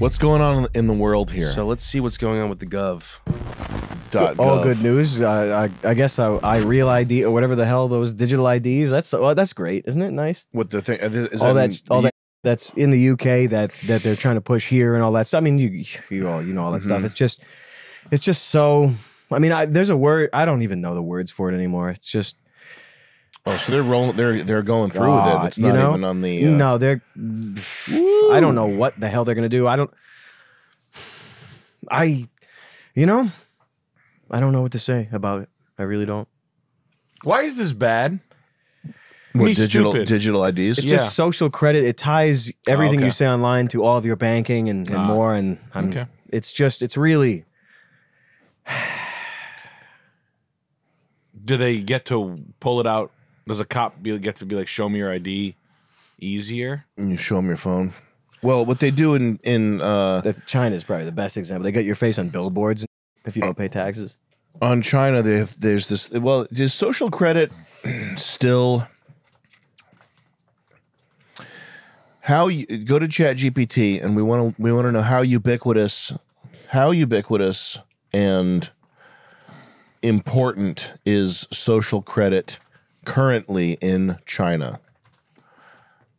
What's going on in the world here? So let's see what's going on with the Gov. All good news. I guess I real ID or whatever the hell those digital IDs. That's great, isn't it? Nice. What the thing? That's in the UK that they're trying to push here and all that stuff. I mean, you all all that stuff. It's just so. I mean, there's a word I don't even know the words for it anymore. It's just. Oh, so they're rolling. They're going through with it. It's not even on the. No, they're. I don't know what the hell they're gonna do. I don't know what to say about it. I really don't. Why is this bad? What, digital IDs? It's just social credit. It ties everything you say online to all of your banking and more. And it's really. Do they get to pull it out? Does a cop get to be like, show me your ID easier? And you show them your phone. Well, what they do in China is probably the best example. They get your face on billboards if you don't pay taxes. On China, there's this. Well, does social credit still? How you go to ChatGPT and we want to know how ubiquitous and important is social credit currently in China.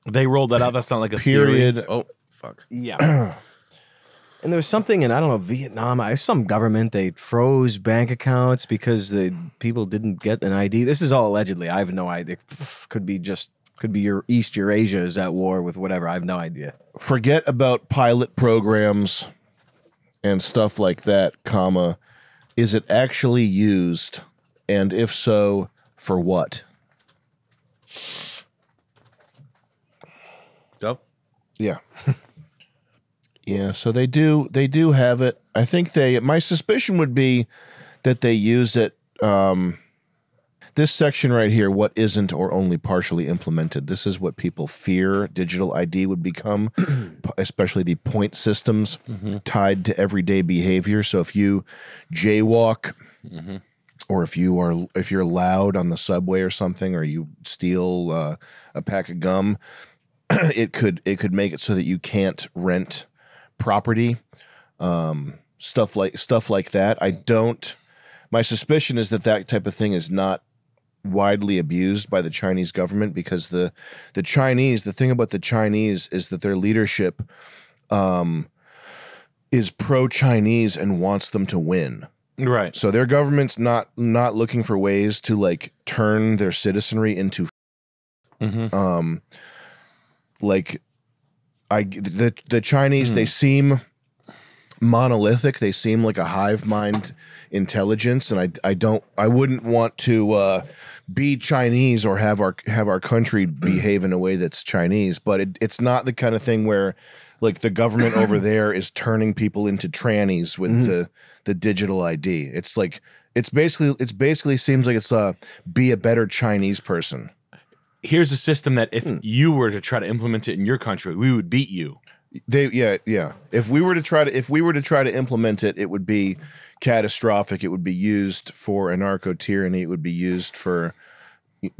They rolled that out. That's not like a period. Theory. Oh, fuck. Yeah. And there was something in, I don't know, Vietnam, some government, they froze bank accounts because the people didn't get an ID. This is all allegedly. I have no idea. Could be your East Eurasia is at war with whatever. I have no idea. Forget about pilot programs and stuff like that, comma. Is it actually used? And if so, for what? Dope. Yeah. Yeah, so they do have it. I think my suspicion would be that they use it this section right here, what isn't or only partially implemented. This is what people fear digital ID would become, especially the point systems tied to everyday behavior. So if you jaywalk or if you're loud on the subway or something, or you steal a pack of gum, it could make it so that you can't rent property, stuff like that. My suspicion is that type of thing is not widely abused by the Chinese government, because the thing about the Chinese is that their leadership is pro-Chinese and wants them to win. Right. So their government's not looking for ways to like turn their citizenry into the Chinese, they seem monolithic. They seem like a hive mind intelligence, and I wouldn't want to be Chinese or have our country behave in a way that's Chinese. But it's not the kind of thing where like the government over there is turning people into trannies with the digital ID. It's like it's basically seems like it's be a better Chinese person. Here's a system that if you were to try to implement it in your country, we would beat you. Yeah. If we were to try to implement it, it would be catastrophic. It would be used for anarcho-tyranny. It would be used for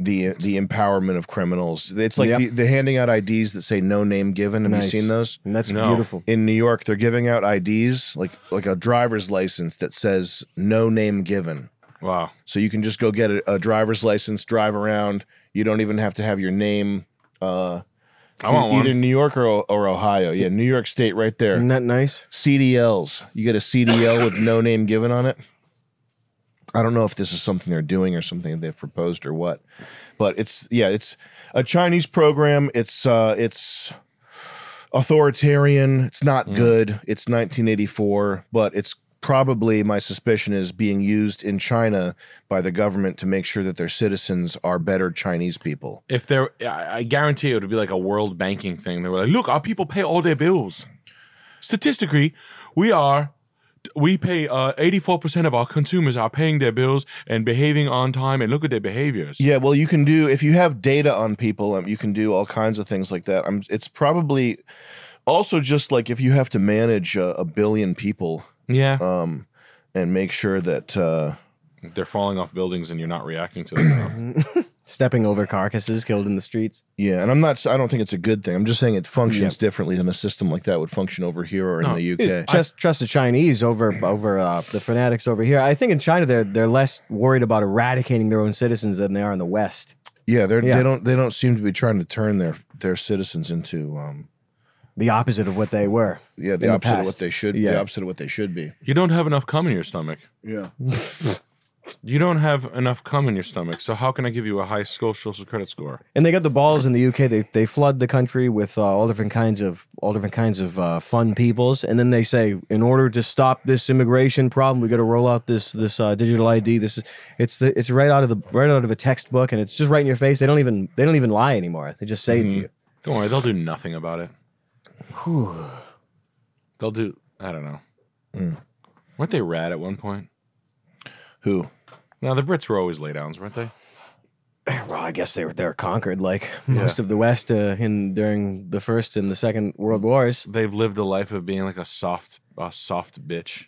the empowerment of criminals. It's like the handing out IDs that say no name given. Have you seen those? And that's beautiful. In New York, they're giving out IDs like a driver's license that says no name given. Wow. So you can just go get a driver's license, drive around. You don't even have to have your name. I want either New York or Ohio. Yeah, New York State right there. Isn't that nice? CDLs. You get a CDL with no name given on it. I don't know if this is something they're doing or something they've proposed or what. But it's a Chinese program. It's authoritarian. It's not good. It's 1984, but it's probably, my suspicion is, being used in China by the government to make sure that their citizens are better Chinese people. I guarantee it would be like a world banking thing. They were like, look, our people pay all their bills. Statistically, we pay 84% of our consumers are paying their bills and behaving on time, and look at their behaviors. Yeah, well, you can do, if you have data on people, you can do all kinds of things like that. It's probably also just like if you have to manage a billion people. Yeah. And make sure that they're falling off buildings and you're not reacting to them enough. Stepping over carcasses killed in the streets. Yeah, and I don't think it's a good thing. I'm just saying it functions differently than a system like that would function over here or in the UK. Trust the Chinese over the fanatics over here. I think in China they're less worried about eradicating their own citizens than they are in the West. Yeah, they don't seem to be trying to turn their citizens into the opposite of what they were. Yeah, the opposite of what they should. Yeah. The opposite of what they should be. You don't have enough cum in your stomach. Yeah. You don't have enough cum in your stomach, so how can I give you a high social credit score? And they got the balls in the UK. They flood the country with all different kinds of fun peoples, and then they say, in order to stop this immigration problem, we got to roll out this digital ID. It's right out of a textbook, and it's just right in your face. They don't even lie anymore. They just say it to you. Don't worry, they'll do nothing about it. They'll do. I don't know. Weren't they rad at one point? Who? No, the Brits were always laydowns, weren't they? Well, I guess they were conquered like most of the West during the First and the Second World Wars. They've lived a life of being like a soft bitch.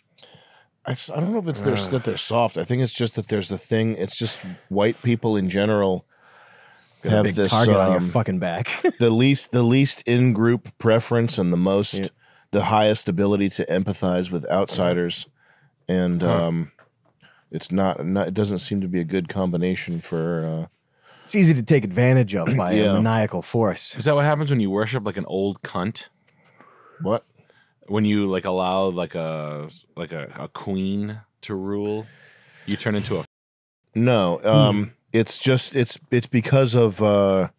I don't know if it's that they're soft. I think it's just that there's a thing. It's just white people in general have big this target on your fucking back. the least in group preference and the highest ability to empathize with outsiders, and it's not. It doesn't seem to be a good combination for. It's easy to take advantage of by a maniacal force. Is that what happens when you worship like an old cunt? What? When you like allow like a queen to rule, you turn into a. No, it's just it's because of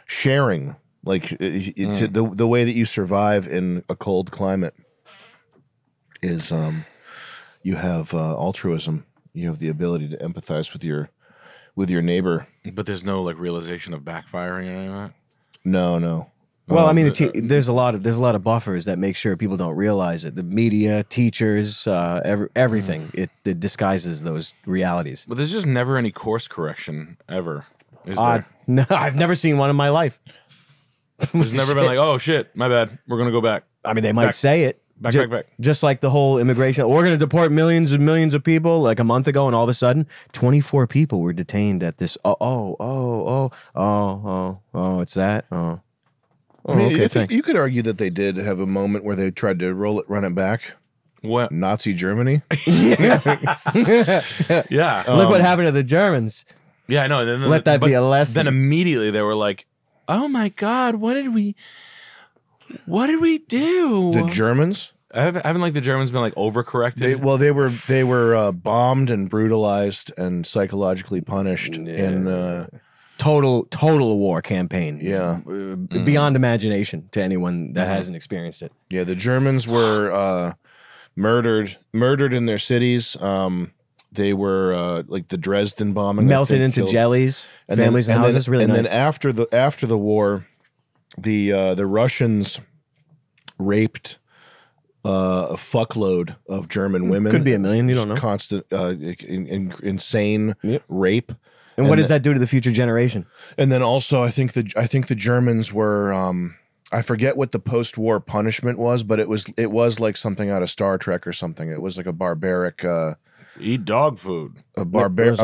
sharing. Like the way that you survive in a cold climate is you have altruism. You have the ability to empathize with your neighbor. But there's no like realization of backfiring or anything like that? No. Well, I mean, there's a lot of buffers that make sure people don't realize it. The media, teachers, everything it disguises those realities. But there's just never any course correction ever. Is there? No, I've never seen one in my life. There's never been like, oh shit, my bad, we're gonna go back. I mean, they might say it. Back. Just like the whole immigration. We're going to deport millions and millions of people like a month ago, and all of a sudden, 24 people were detained at this. It's that? I mean, okay, you could argue that they did have a moment where they tried to run it back. What? Nazi Germany? Yeah. Look what happened to the Germans. Yeah, I know. Let that be a lesson. Then immediately they were like, oh my God, what did we do? The Germans? Haven't like the Germans been like overcorrected? They were bombed and brutalized and psychologically punished in total war campaign. Yeah, beyond imagination to anyone that hasn't experienced it. Yeah, the Germans were murdered in their cities. They were like the Dresden bombing, melted into jellies, families and houses. Really nice. And then after the war, the Russians raped a fuckload of German women. Could be 1 million. You don't know. Constant, insane rape. And what does that do to the future generation? And then also, I think the Germans were. I forget what the post-war punishment was, but it was like something out of Star Trek or something. It was like a barbaric. Eat dog food. A barbaric.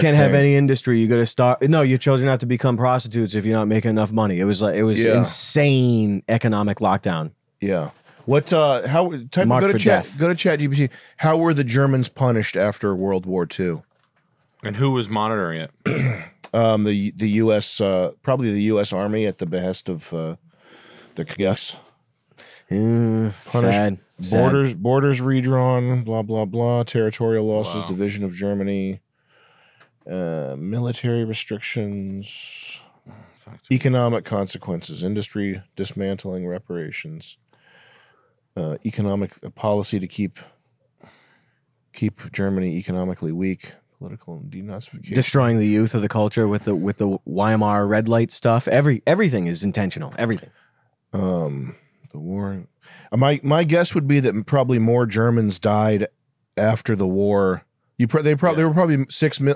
Can't have any industry. You got to start. No, your children have to become prostitutes if you're not making enough money. It was insane economic lockdown. Yeah. What? Go to ChatGPT. How were the Germans punished after World War II? And who was monitoring it? The U.S. Probably the U.S. Army at the behest of the KGS. Sad. Borders redrawn. Blah blah blah. Territorial losses. Wow. Division of Germany. Military restrictions. Economic consequences. Industry dismantling. Reparations. Economic policy to keep Germany economically weak. Political denazification. Destroying the youth of the culture with the Weimar red light stuff. Everything is intentional. Everything. The war. My guess would be that probably more Germans died after the war. There were probably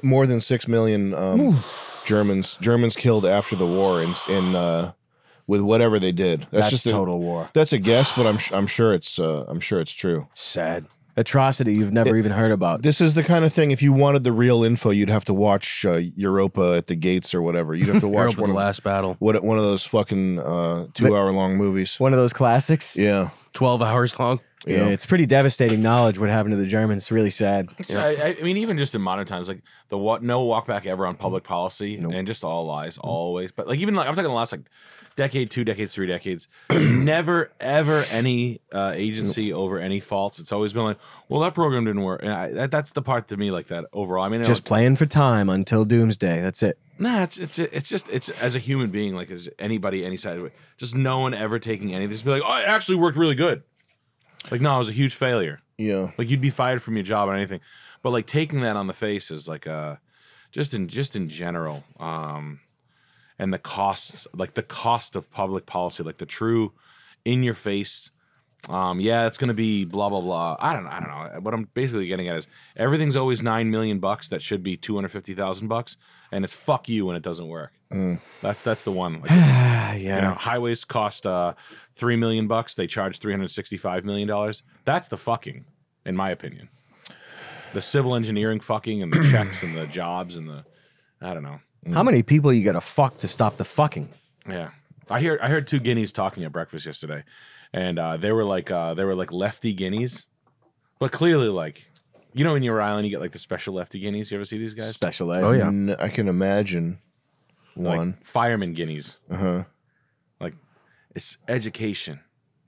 more than 6 million Germans killed after the war in with whatever they did. That's just total war. That's a guess, but I'm sure it's true. Sad. atrocity you've never even heard about. This is the kind of thing. If you wanted the real info, you'd have to watch Europa at the Gates or whatever. You'd have to watch Europa, the last battle. one of those fucking 2-hour-long movies. One of those classics. Yeah, 12 hours long. Yeah, it's pretty devastating knowledge what happened to the Germans. It's really sad. So I mean, even just in modern times, like no walk back ever on public policy, and just all lies, always. But like even like I'm talking the last like decade, 2 decades, 3 decades, never ever any agency over any faults. It's always been like, well, that program didn't work. And that's the part to me like that overall. I mean, Just playing for time until doomsday. That's it. nah, it's just as a human being, like as anybody, any side of it, just no one ever taking anything. Just be like, oh, it actually worked really good. Like, no, it was a huge failure. yeah. Like you'd be fired from your job or anything, but like taking that on the face is like just in general, and the costs, like the cost of public policy, like the true in your face. Yeah, it's gonna be blah blah blah. I don't know. What I'm basically getting at is everything's always $9 million that should be $250,000, and it's fuck you when it doesn't work. That's the one. Like, Yeah. you know, highways cost $3 million. They charge $365 million. That's the fucking, in my opinion. The civil engineering fucking and the checks and the jobs and the, I don't know. How many people you gotta fuck to stop the fucking? Yeah, I heard 2 guineas talking at breakfast yesterday, and they were like lefty guineas, but clearly like, you know, in your island you get like the special lefty guineas. You ever see these guys? Special ed. Oh, yeah. I can imagine one. Like fireman guineas. Uh-huh. Like it's education.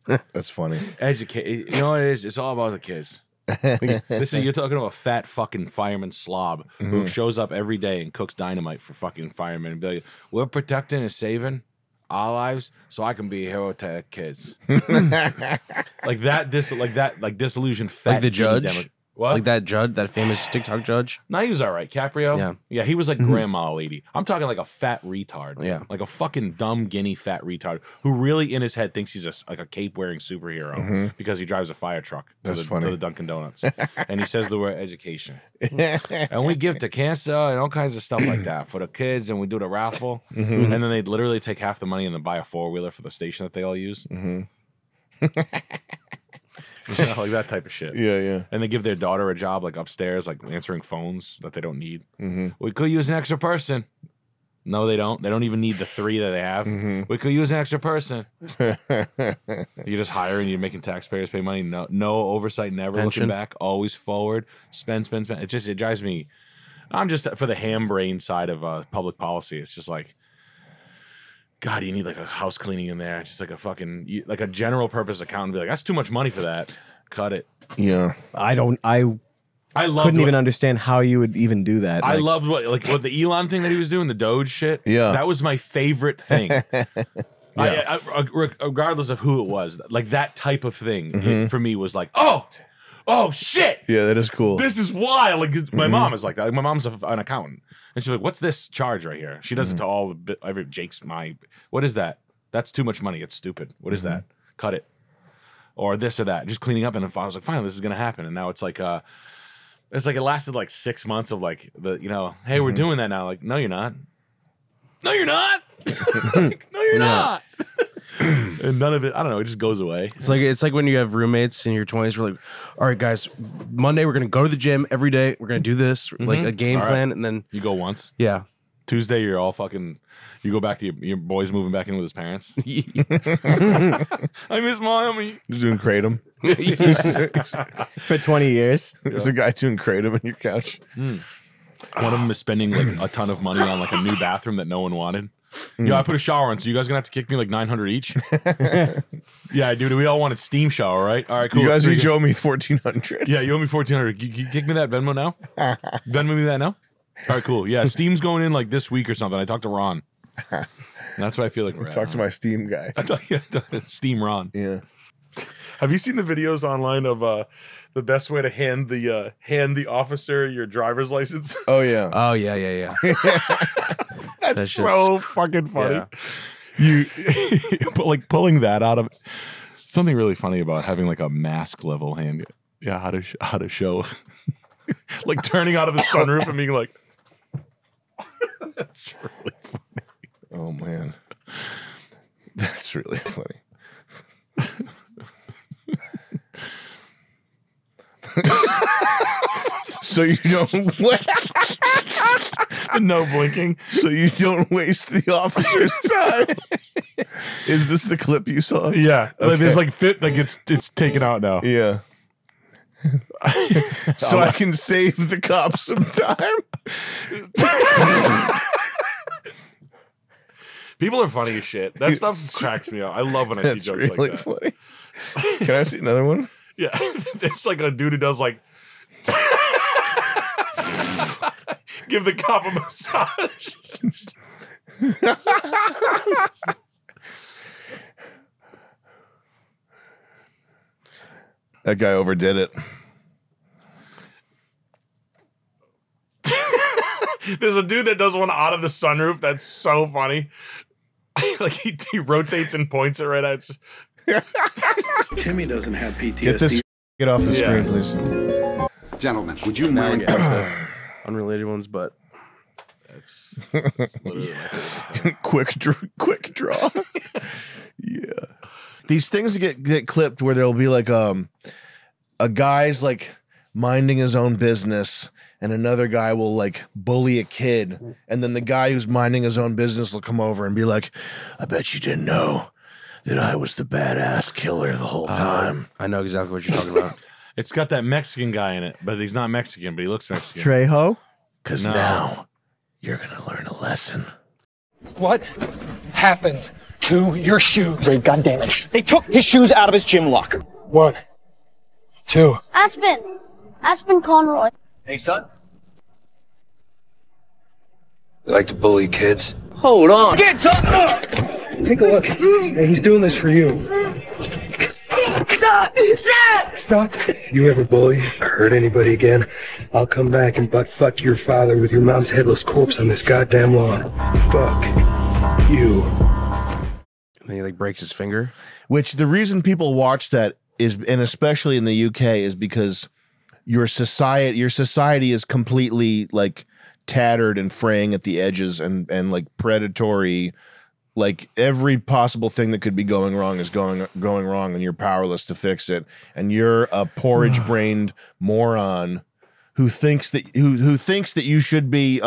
That's funny. You know what it is? It's all about the kids. You're talking about a fat fucking fireman slob who shows up every day and cooks dynamite for fucking firemen and be like, we're protecting and saving our lives so I can be a hero to the kids. like disillusioned fat Like the judge? What? Like that judge, that famous TikTok judge. No, he was all right. Caprio? Yeah, he was like grandma lady. I'm talking like a fat retard. Yeah. Like a fucking dumb guinea fat retard who really in his head thinks he's like a cape-wearing superhero because he drives a fire truck to the Dunkin' Donuts. And he says the word education. And we give to cancer and all kinds of stuff like that for the kids, and we do the raffle. And then they'd literally take half the money and then buy a 4-wheeler for the station that they all use. You know, like that type of shit. Yeah, yeah. And they give their daughter a job like upstairs, like answering phones that they don't need. We could use an extra person. No, they don't. They don't even need the 3 that they have. We could use an extra person. You just hire and you're making taxpayers pay money. No oversight, never Pension. looking back, always forward. Spend. It drives me. I'm just for the ham brain side of public policy. It's just like, God, you need like a house cleaning in there. Just like a fucking, like a general purpose accountant be like, that's too much money for that. Cut it. Yeah. I I couldn't even understand how you would even do that. I loved what the Elon thing that he was doing, the Doge shit. Yeah. That was my favorite thing. Regardless of who it was, like that type of thing it, for me was like, oh shit. Yeah, that is cool. This is wild. Like my mom is like that. Like, my mom's an accountant. And she's like, what's this charge right here? She does it to all every Jake's what is that? That's too much money. It's stupid. What is that? Cut it. Or this or that. Just cleaning up. And I was like, finally, this is gonna happen. And now it's like it lasted like 6 months of like hey, we're doing that now. Like, no, you're not. No, you're not. Like, no, you're not. And none of it, I don't know, it just goes away. It's like when you have roommates in your 20s. We're like, all right, guys, Monday we're gonna go to the gym every day. We're gonna do this like a game plan, and then You go once. yeah, Tuesday, you're all fucking. You go back to your boy's moving back in with his parents. I miss mommy. You're doing kratom. for 20 years. There's a guy doing kratom on your couch. One of them is spending like a ton of money on like a new bathroom that no one wanted. I put a shower in, so you guys gonna have to kick me like $900 each. Yeah, dude, we all wanted steam shower, right? All right, cool. You guys each owe me $1,400. Yeah, you owe me $1,400. You kick me that Venmo now? Venmo me that now? All right, cool. Yeah, Steam's going in like this week or something. I talked to Ron. And that's what I feel like we're at. Talk to my Steam guy. Steam Ron. Yeah. Have you seen the videos online of the best way to hand the officer your driver's license? Oh, yeah. oh yeah. That's so fucking funny. Yeah. But like pulling that out of something really funny about having like a mask level hand. Yeah, how to show like turning out of the sunroof and being like, that's really funny. Oh, man. That's really funny. So you don't No blinking. so you don't waste the officer's time. Is this the clip you saw? Yeah. Okay. There's like it's taken out now. Yeah. So I can save the cops some time. People are funny as shit. That stuff cracks me up. I love when I see That's jokes really like that. funny. Can I see another one? Yeah. It's like a dude who does like give the cop a massage. That guy overdid it. There's a dude that does one out of the sunroof that's so funny. Like he rotates and points it right at. It's just, Timmy doesn't have PTSD. Get off the screen, please. Gentlemen, would you Now we're mind? getting to unrelated ones, but it's literally my favorite. quick draw. Yeah. These things get clipped where there'll be like a guy's like minding his own business and another guy will like bully a kid, and then the guy who's minding his own business will come over and be like, I bet you didn't know that I was the badass killer the whole time. I know exactly what you're talking about. It's got that Mexican guy in it, but he's not Mexican, but he looks Mexican. Trejo? Because now you're going to learn a lesson. What happened to your shoes? Ray, goddamn it. They took his shoes out of his gym locker. 1, 2. Aspen Conroy. Hey, son. You like to bully kids? Hold on. Get up! Take a look. Hey, he's doing this for you. Stop! Stop. You ever bully or hurt anybody again, I'll come back and butt fuck your father with your mom's headless corpse on this goddamn lawn. Fuck you. And then he like breaks his finger. Which the reason people watch that is, and especially in the UK, is because your society is completely like tattered and fraying at the edges and like predatory. Like every possible thing that could be going wrong is going wrong, and you're powerless to fix it. And you're a porridge-brained moron who thinks that you should be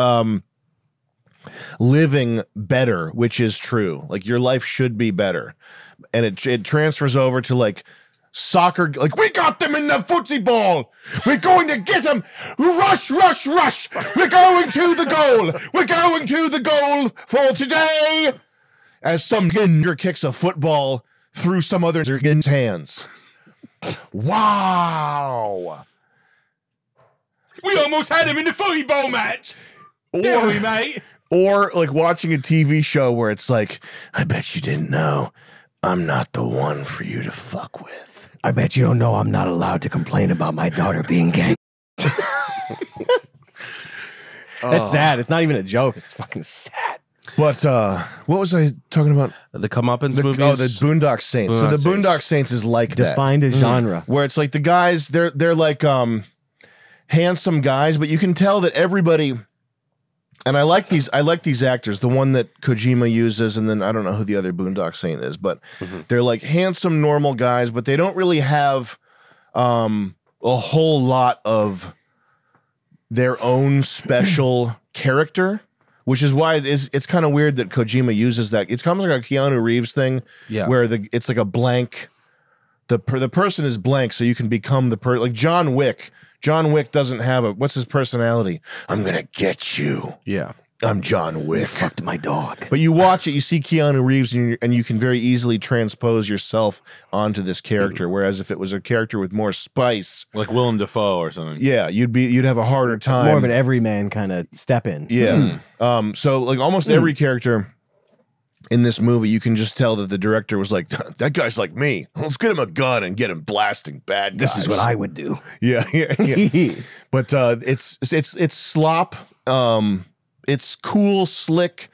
living better, which is true. Like your life should be better, and it transfers over to like soccer. Like, we got them in the footsie ball. We're going to get them. Rush, rush, rush. We're going to the goal. We're going to the goal for today. As some ginger kicks a football through some other ginger's hands. Wow. We almost had him in the footy ball match. Didn't we, mate? Or like watching a TV show where it's like, I bet you didn't know I'm not the one for you to fuck with. I bet you don't know I'm not allowed to complain about my daughter being gay. That's sad. It's not even a joke. It's fucking sad. But what was I talking about? The comeuppance movies. Oh, the Boondock Saints. So the Boondock Saints is like that. Defined a genre. Where it's like the guys, they're like handsome guys, but you can tell that everybody, and I like these actors, the one that Kojima uses, and then I don't know who the other Boondock Saint is, but they're like handsome, normal guys, but they don't really have a whole lot of their own special character. Which is why it's kind of weird that Kojima uses that. It's kind of like a Keanu Reeves thing, where it's like a blank. The person is blank, so you can become the person. Like John Wick. John Wick doesn't have a, what's his personality? I'm gonna get you. Yeah, I'm John Wick. You fucked my dog. But you watch it, you see Keanu Reeves, and you can very easily transpose yourself onto this character. Whereas if it was a character with more spice, like Willem Dafoe or something, yeah, you'd have a harder time. More of an everyman kind of step in. Yeah. So like almost every character in this movie, you can just tell that the director was like, that guy's like me. Let's get him a gun and get him blasting bad guys. This is what I would do. Yeah. But it's slop. It's cool, slick,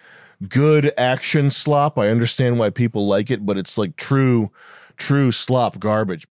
good action slop. I understand why people like it, but it's like true slop garbage.